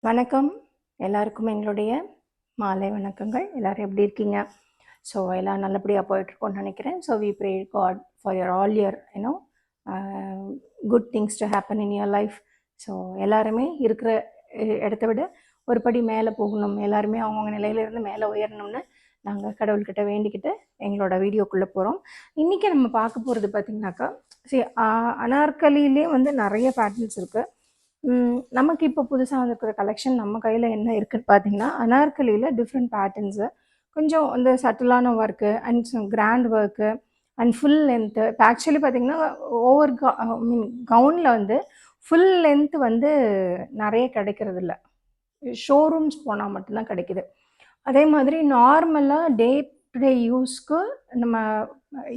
வணக்கம். எல்லாருக்கும் எங்களுடைய மாலை வணக்கங்கள். எல்லாரும் எப்படி இருக்கீங்க? ஸோ எல்லாம் நல்லபடியாக போயிட்டுருக்கோன்னு நினைக்கிறேன். So we pray God for your all your good things to happen in your life. So எல்லாருமே இருக்கிற இடத்த விட ஒரு படி மேலே போகணும், எல்லாருமே அவங்கவுங்க நிலையிலேருந்து மேலே உயரணும்னு நாங்கள் கடவுள்கிட்ட வேண்டிக்கிட்டு எங்களோட வீடியோக்குள்ளே போகிறோம். இன்றைக்கி நம்ம பார்க்க போகிறது பார்த்திங்கனாக்கா, சரி, அனார்கலியிலே வந்து நிறைய பேட்டர்ன்ஸ் இருக்குது. நமக்கு இப்போ புதுசாக வந்திருக்கிற கலெக்ஷன் நம்ம கையில் என்ன இருக்குதுன்னு பார்த்தீங்கன்னா, அனார்கலியில் டிஃப்ரெண்ட் பேட்டர்ன்ஸு, கொஞ்சம் இந்த சட்டிலான work and grand work and full length. இப்போ ஆக்சுவலி பார்த்திங்கன்னா ஓவர் கவுனில் வந்து ஃபுல் லென்த் வந்து நிறைய கிடைக்கிறதில்ல, ஷோரூம்ஸ் போனால் மட்டும்தான் கிடைக்கிது. அதே மாதிரி நார்மலாக டே டு டே யூஸ்க்கு நம்ம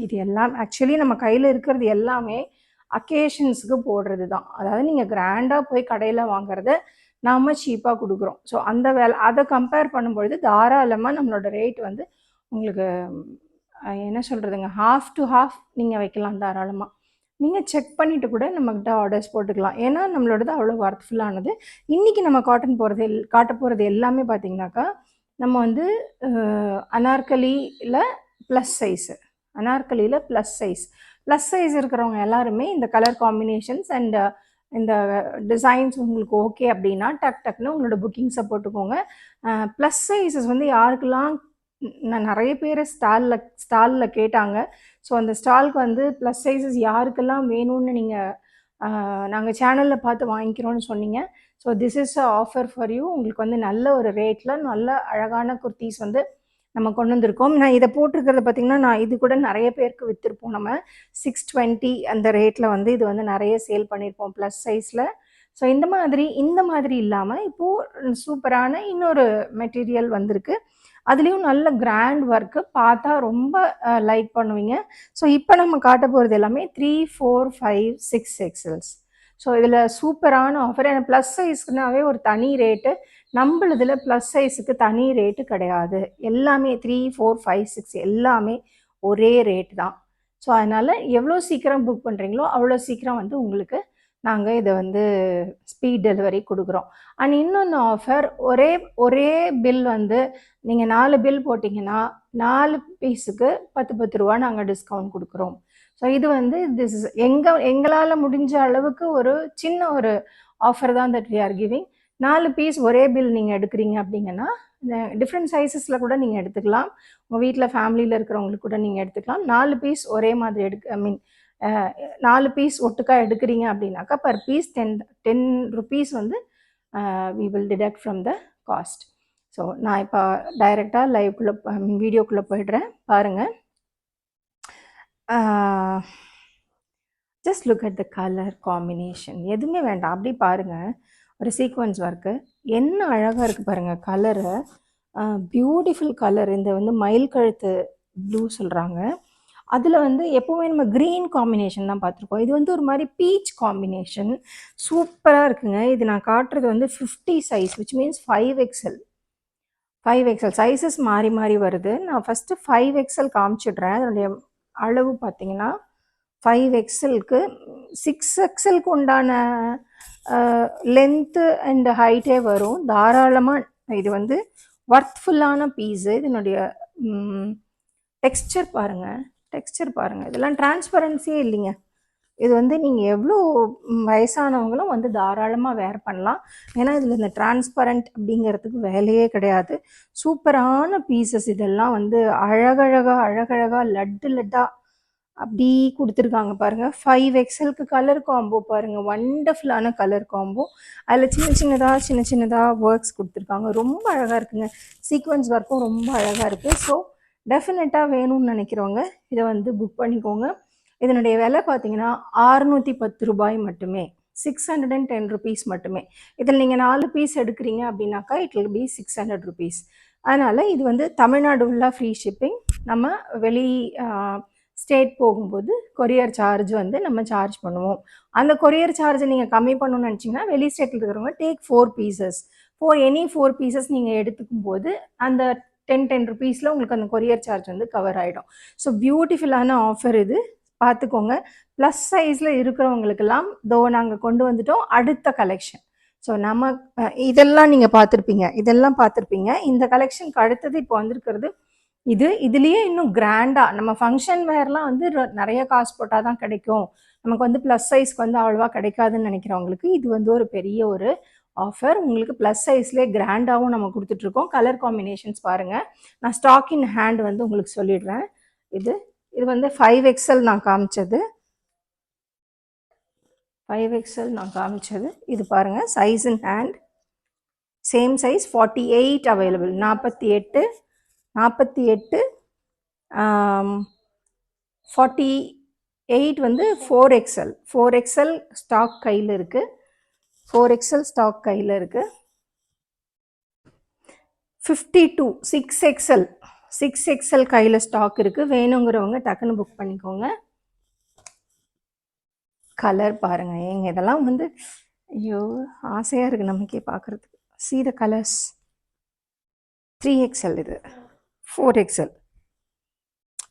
இது எல்லாம் ஆக்சுவலி நம்ம கையில் இருக்கிறது எல்லாமே அக்கேஷன்ஸுக்கு போடுறது தான். அதாவது நீங்கள் கிராண்டாக போய் கடையில் வாங்குறத நாம் சீப்பாக கொடுக்குறோம். ஸோ அந்த வேலை அதை கம்பேர் பண்ணும்பொழுது தாராளமாக நம்மளோட ரேட் வந்து உங்களுக்கு என்ன சொல்கிறதுங்க, ஹாஃப் டு ஹாஃப் நீங்கள் வைக்கலாம் தாராளமாக. நீங்கள் செக் பண்ணிவிட்டு கூட நம்மக்கிட்ட ஆர்டர்ஸ் போட்டுக்கலாம். ஏன்னா நம்மளோடது அவ்வளோ ஒர்த்ஃபுல்லானது. இன்றைக்கி நம்ம காட்ட போகிறது எல்லாமே பார்த்திங்கனாக்கா, நம்ம வந்து அனார்கலியில் ப்ளஸ் சைஸு, அனார்கலியில் ப்ளஸ் சைஸ் இருக்கிறவங்க எல்லாருமே இந்த கலர் காம்பினேஷன்ஸ் அண்ட் இந்த டிசைன்ஸ் உங்களுக்கு ஓகே அப்படின்னா டக்குன்னு உங்களோட புக்கிங்ஸை போட்டுக்கோங்க. ப்ளஸ் சைஸஸ் வந்து யாருக்கெல்லாம் நான் நிறைய பேர் ஸ்டாலில் கேட்டாங்க. ஸோ அந்த ஸ்டாலுக்கு வந்து ப்ளஸ் சைஸஸ் யாருக்கெல்லாம் வேணும்னு நீங்கள் நாங்கள் சேனலில் பார்த்து வாங்கிக்கிறோன்னு சொன்னீங்க. So this is a offer for you. உங்களுக்கு வந்து நல்ல ஒரு ரேட்டில் நல்ல அழகான குர்த்தீஸ் வந்து நம்ம கொண்டு வந்திருக்கோம். நான் இதை போட்டிருக்கிறத பார்த்திங்கன்னா, நான் இது கூட நிறைய பேருக்கு விற்றுருப்போம். நம்ம 620 அந்த ரேட்டில் வந்து இது வந்து நிறைய சேல் பண்ணியிருப்போம் ப்ளஸ் சைஸில். ஸோ இந்த மாதிரி இல்லாமல் இப்போது சூப்பரான இன்னொரு மெட்டீரியல் வந்திருக்கு. அதுலேயும் நல்ல கிராண்ட் ஒர்க்கு, பார்த்தா ரொம்ப லைக் பண்ணுவீங்க. ஸோ இப்போ நம்ம காட்ட போகிறது எல்லாமே 3, 4, 5, 6 எக்ஸல்ஸ். ஸோ இதில் சூப்பரான ஆஃபர். ஏன்னா ப்ளஸ் சைஸ்க்குனாவே ஒரு தனி ரேட்டு, நம்மளதில் ப்ளஸ் சைஸுக்கு தனி ரேட்டு கிடையாது. எல்லாமே 3, 4, 5, 6 எல்லாமே ஒரே ரேட்டு தான். ஸோ அதனால் எவ்வளோ சீக்கிரம் புக் பண்ணுறீங்களோ அவ்வளோ சீக்கிரம் வந்து உங்களுக்கு நாங்கள் இதை வந்து ஸ்பீட் டெலிவரி கொடுக்குறோம். அண்ட் இன்னொன்று ஆஃபர், ஒரே பில் வந்து நீங்கள் 4 பில் போட்டிங்கன்னா 4 பீஸுக்கு 10 ரூபா நாங்கள் டிஸ்கவுண்ட் கொடுக்குறோம். ஸோ இது வந்து திஸ் இஸ் எங்களால் முடிஞ்ச அளவுக்கு ஒரு சின்ன ஒரு ஆஃபர் தான் that we are giving. 4 piece ஒரே பில் நீங்கள் எடுக்கிறீங்க அப்படிங்கன்னா டிஃப்ரெண்ட் சைஸஸில் கூட நீங்கள் எடுத்துக்கலாம். உங்கள் வீட்டில் ஃபேமிலியில் இருக்கிறவங்களுக்கு கூட நீங்கள் எடுத்துக்கலாம். 4 பீஸ் ஒரே மாதிரி 4 பீஸ் ஒட்டுக்கா எடுக்கிறீங்க அப்படின்னாக்கா பர் பீஸ் 10 ருபீஸ் வந்து we will deduct from the cost. So நான் இப்போ டைரெக்டாக லைவ்க்குள்ளே வீடியோக்குள்ளே போயிடுறேன், பாருங்கள். Just look at the colour combination. எதுவுமே வேண்டாம், அப்படி பாருங்கள். ஒரு சீக்வன்ஸ் ஒர்க்கு என்ன அழகாக இருக்குது பாருங்கள். Colour beautiful colour. இந்த வந்து மயில் கழுத்து ப்ளூ சொல்கிறாங்க. அதில் வந்து எப்போவுமே நம்ம க்ரீன் காம்பினேஷன் தான் பார்த்துருக்கோம். இது வந்து ஒரு மாதிரி பீச் காம்பினேஷன், சூப்பராக இருக்குங்க. இது நான் காட்டுறது வந்து 50 size, which means 5XL sizes மாறி மாறி வருது. நான் ஃபஸ்ட்டு 5XL காமிச்சிடுறேன். அதனுடைய அளவு பார்த்திங்கன்னா 5XLக்கு 6XLக்கு உண்டான லென்த்து அண்ட் ஹைட்டே வரும் தாராளமாக. இது வந்து ஒர்த்ஃபுல்லான பீஸு. இதனுடைய டெக்ஸ்சர் பாருங்கள். இதெல்லாம் டிரான்ஸ்பரன்சியே இல்லைங்க. இது வந்து நீங்கள் எவ்வளோ வயசானவங்களும் வந்து தாராளமாக வேர் பண்ணலாம். ஏன்னா இதில் இந்த டிரான்ஸ்பரண்ட் அப்படிங்கிறதுக்கு வேலையே கிடையாது. சூப்பரான பீசஸ். இதெல்லாம் வந்து அழகழகாக லட்டாக அப்படி கொடுத்துருக்காங்க பாருங்கள். 5XLக்கு கலர் காம்போ பாருங்கள், வண்டர்ஃபுல்லான கலர் காம்போ. அதில் சின்ன சின்னதாக ஒர்க்ஸ் கொடுத்துருக்காங்க, ரொம்ப அழகாக இருக்குங்க. சீக்வன்ஸ் ஒர்க்கும் ரொம்ப அழகாக இருக்குது. ஸோ டெஃபினட்டாக வேணும்னு நினைக்கிறவங்க இதை வந்து புக் பண்ணிக்கோங்க. இதனுடைய விலை பார்த்தீங்கன்னா 610 ரூபாய் மட்டுமே, 610 ருபீஸ் மட்டுமே. இதில் நீங்கள் 4 பீஸ் எடுக்கிறீங்க அப்படின்னாக்கா இட் வில் பி 600 ருபீஸ். அதனால் இது வந்து தமிழ்நாடு ஃபுல்லாக ஃப்ரீ ஷிப்பிங். நம்ம வெளி ஸ்டேட் போகும்போது கொரியர் சார்ஜ் வந்து நம்ம சார்ஜ் பண்ணுவோம். அந்த கொரியர் சார்ஜை நீங்கள் கம்மி பண்ணணும்னு நினச்சிங்கன்னா வெளி ஸ்டேட்டில் இருக்கிறவங்க டேக் 4 பீசஸ். எனி 4 பீசஸ் நீங்கள் எடுத்துக்கும் போது அந்த 10 ருபீஸில் உங்களுக்கு அந்த கொரியர் சார்ஜ் வந்து கவர் ஆகிடும். ஸோ பியூட்டிஃபுல்லான ஆஃபர் இது, பார்த்துக்கோங்க. ப்ளஸ் சைஸில் இருக்கிறவங்களுக்கெல்லாம் நாங்கள் கொண்டு வந்துட்டோம் அடுத்த கலெக்ஷன். ஸோ நம்ம இதெல்லாம் நீங்கள் பார்த்துருப்பீங்க. இந்த கலெக்ஷனுக்கு அடுத்தது இப்போ வந்திருக்கிறது இதுலேயே இன்னும் கிராண்டாக நம்ம ஃபங்க்ஷன் வேர்லாம் வந்து நிறைய காசு போட்டால் தான் கிடைக்கும், நமக்கு வந்து ப்ளஸ் சைஸ்க்கு வந்து அவ்வளோவா கிடைக்காதுன்னு நினைக்கிறவங்களுக்கு இது வந்து ஒரு பெரிய ஒரு ஆஃபர். உங்களுக்கு ப்ளஸ் சைஸ்லேயே கிராண்டாகவும் நம்ம கொடுத்துட்ருக்கோம். கலர் காம்பினேஷன்ஸ் பாருங்கள். நான் ஸ்டாக் இன் ஹேண்ட் வந்து உங்களுக்கு சொல்லிடுறேன். இது வந்து 5XL நான் காமிச்சது. 5XL நான் காமிச்சது. இது பாருங்கள், size in hand, same size 48 available. 48 48 வந்து 4XL ஸ்டாக் கையில் இருக்குது. 4XL ஸ்டாக் கையில் இருக்குது. 52 6XL கையில் ஸ்டாக் இருக்குது. வேணுங்கிறவங்க டக்குன்னு புக் பண்ணிக்கோங்க. கலர் பாருங்கள் ஏங்க, இதெல்லாம் வந்து ஐயோ ஆசையாக இருக்குது நமக்கே பார்க்குறதுக்கு. see the colors. 3XL இது 4XL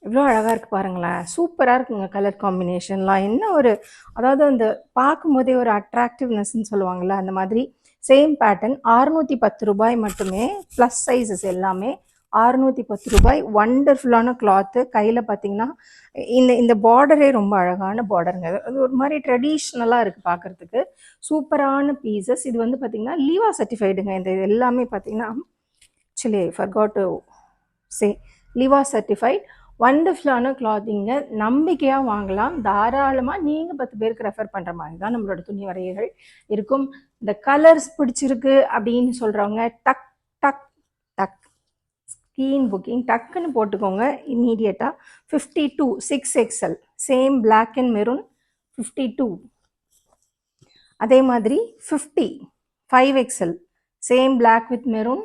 இவ்வளோ அழகாக இருக்குது பாருங்களேன். சூப்பராக இருக்குங்க கலர் காம்பினேஷன்லாம். என்ன ஒரு அதாவது அந்த பார்க்கும்போதே ஒரு அட்ராக்டிவ்னஸ்ன்னு சொல்லுவாங்கள்ல, அந்த மாதிரி சேம் பேட்டர்ன். 610 ரூபாய் மட்டுமே. ப்ளஸ் சைஸஸ் எல்லாமே 610 ரூபாய். ஒண்டர்ஃபுல்லான கிளாத்து. கையில் பார்த்தீங்கன்னா இந்த பார்டரே ரொம்ப அழகான பார்டருங்க. அது ஒரு மாதிரி ட்ரெடிஷ்னலாக இருக்குது பார்க்குறதுக்கு. சூப்பரான பீசஸ். இது வந்து பார்த்திங்கன்னா லீவா சர்டிஃபைடுங்க. இந்த எல்லாமே பார்த்திங்கன்னா ஆக்சுவலி ஃபர்காட் டு சே லீவா சர்டிஃபைட். வண்டர்ஃபுல்லான கிளாத்திங்க. நம்பிக்கையாக வாங்கலாம். தாராளமாக நீங்கள் 10 பேருக்கு ரெஃபர் பண்ணுற மாதிரி தான் நம்மளோட துணி வரைகள் இருக்கும். இந்த கலர்ஸ் பிடிச்சிருக்கு அப்படின்னு சொல்கிறவங்க டக் டக் டக் ஸ்க்ரீன் புக்கிங் டக்குன்னு போட்டுக்கோங்க இம்மீடியட்டாக. 52 6XL same block and maroon 52. அதே மாதிரி 50 5XL same black with maroon.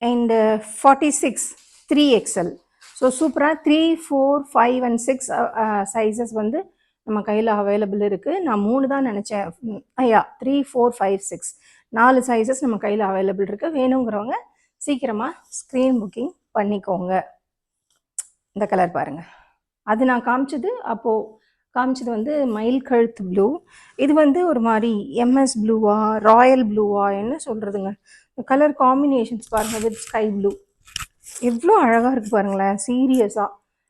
And 46 3XL. So சூப்பராக 3 4 5 and 6 சைஸஸ் வந்து நம்ம கையில் அவைலபிள் இருக்குது. நான் 3 தான் நினச்சேன். 3 4 5 6 4 சைஸஸ் நம்ம கையில் அவைலபிள் இருக்குது. வேணுங்கிறவங்க சீக்கிரமாக ஸ்க்ரீன் புக்கிங் பண்ணிக்கோங்க. இந்த கலர் பாருங்கள். அது நான் காமிச்சது வந்து மயில் கழுத்து ப்ளூ. இது வந்து ஒரு மாதிரி MS ப்ளூவா ராயல் ப்ளூவா என்ன சொல்கிறதுங்க. கலர் காம்பினேஷன்ஸ் பாருங்கள் வித் ஸ்கை ப்ளூ எவ்வளோ அழகாக இருக்குது பாருங்களேன். சீரியஸாக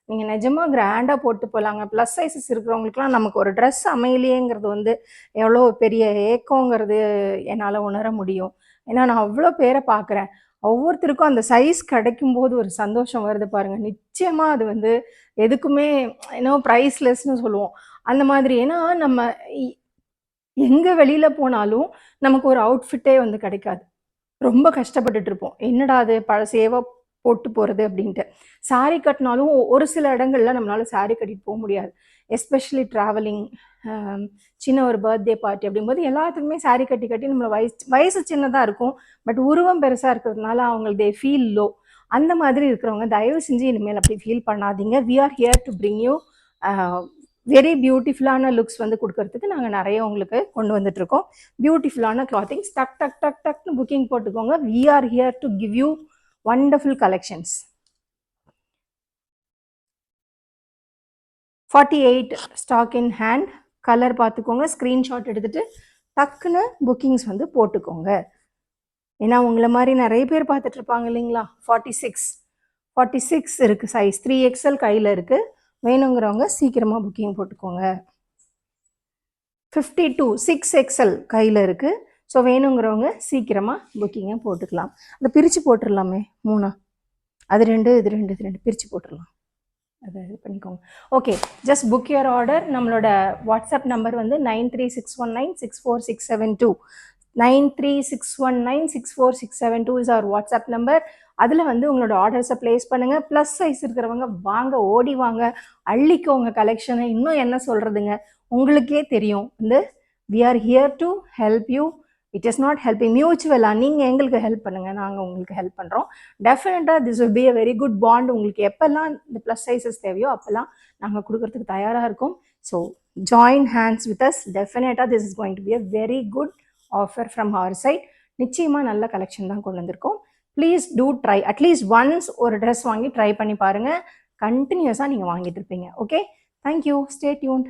நீங்கள் நிஜமாக கிராண்டாக போட்டு போகலாங்க. ப்ளஸ் சைஸஸ் இருக்கிறவங்களுக்குலாம் நமக்கு ஒரு ட்ரெஸ் அமையலையேங்கிறது வந்து எவ்வளோ பெரிய ஏக்கங்கிறது என்னால் உணர முடியும். ஏன்னா நான் அவ்வளோ பேரை பார்க்குறேன். ஒவ்வொருத்தருக்கும் அந்த சைஸ் கிடைக்கும்போது ஒரு சந்தோஷம் வருது பாருங்கள். நிச்சயமாக அது வந்து எதுக்குமே ப்ரைஸ்லெஸ்ன்னு சொல்லுவோம் அந்த மாதிரி. ஏன்னா நம்ம எங்கே வெளியில் போனாலும் நமக்கு ஒரு அவுட்ஃபிட்டே வந்து கிடைக்காது. ரொம்ப கஷ்டப்பட்டுட்டு இருப்போம். என்னடா அது பழசேவா போட்டு போகிறது அப்படின்ட்டு. சாரீ கட்டினாலும் ஒரு சில இடங்கள்ல நம்மளால சாரீ கட்டிட்டு போக முடியாது. எஸ்பெஷலி ட்ராவலிங், சின்ன ஒரு பர்த்டே பார்ட்டி அப்படிங்கும்போது எல்லாத்துக்குமே சாரீ கட்டி நம்மளை வயசு சின்னதாக இருக்கும். பட் உருவம் பெருசாக இருக்கிறதுனால அவங்களுக்கு தே ஃபீல் லோ. அந்த மாதிரி இருக்கிறவங்க தயவு செஞ்சு இனிமேல் அப்படி ஃபீல் பண்ணாதீங்க. We are here to bring you very பியூட்டிஃபுல்லான லுக்ஸ் வந்து கொடுக்கறதுக்கு நாங்கள் நிறைய உங்களுக்கு கொண்டு வந்துட்ருக்கோம். பியூட்டிஃபுல்லான கிளாத்திங்ஸ் டக் டக் டக் டக்னு புக்கிங் போட்டுக்கோங்க. We are here to give you wonderful collections. 48 stock in hand. Colour பார்த்துக்கோங்க. ஸ்க்ரீன்ஷாட் எடுத்துகிட்டு டக்குன்னு புக்கிங்ஸ் வந்து போட்டுக்கோங்க. ஏன்னா உங்களை மாதிரி நிறைய பேர் பார்த்துட்ருப்பாங்க இல்லைங்களா. 46 இருக்குது சைஸ். 3XL கையில் இருக்குது. வேணுங்கிறவங்க சீக்கிரமாக புக்கிங் போட்டுக்கோங்க. 52 6XL கையில் இருக்குது. ஸோ வேணுங்கிறவங்க சீக்கிரமாக புக்கிங்கை போட்டுக்கலாம். அதை பிரித்து போட்டுடலாமே 3. அது 2 இது 2 பிரித்து போட்டுடலாம். அதை இது பண்ணிக்கோங்க. Okay, just book your order. நம்மளோட வாட்ஸ்அப் நம்பர் வந்து 9361964672. 9361964672 இஸ் அவர் வாட்ஸ்அப் நம்பர். அதில் வந்து உங்களோட ஆர்டர்ஸை ப்ளேஸ் பண்ணுங்கள். ப்ளஸ் சைஸ் இருக்கிறவங்க வாங்க, ஓடி வாங்க, அள்ளிக்கோங்க கலெக்ஷனை. இன்னும் என்ன சொல்கிறதுங்க, உங்களுக்கே தெரியும். வந்து we are here to help you. It is not helping, மியூச்சுவலாக நீங்கள் எங்களுக்கு ஹெல்ப் பண்ணுங்கள், நாங்கள் உங்களுக்கு ஹெல்ப் பண்ணுறோம். டெஃபினட்டாக this will be a very good bond. உங்களுக்கு எப்போல்லாம் இந்த ப்ளஸ் சைஸஸ் தேவையோ அப்போல்லாம் நாங்கள் கொடுக்கறதுக்கு தயாராக இருக்கோம். So join hands with us. டெஃபினட்டாக this is going to be a very good offer from our side. நிச்சயமாக நல்ல கலெக்ஷன் தான் கொண்டு வந்திருக்கோம். Please do try. At least once ஒரு ட்ரெஸ் வாங்கி ட்ரை பண்ணி பாருங்கள். கண்டினியூஸாக நீங்கள் வாங்கிட்டு இருப்பீங்க. Okay, thank you. Stay tuned.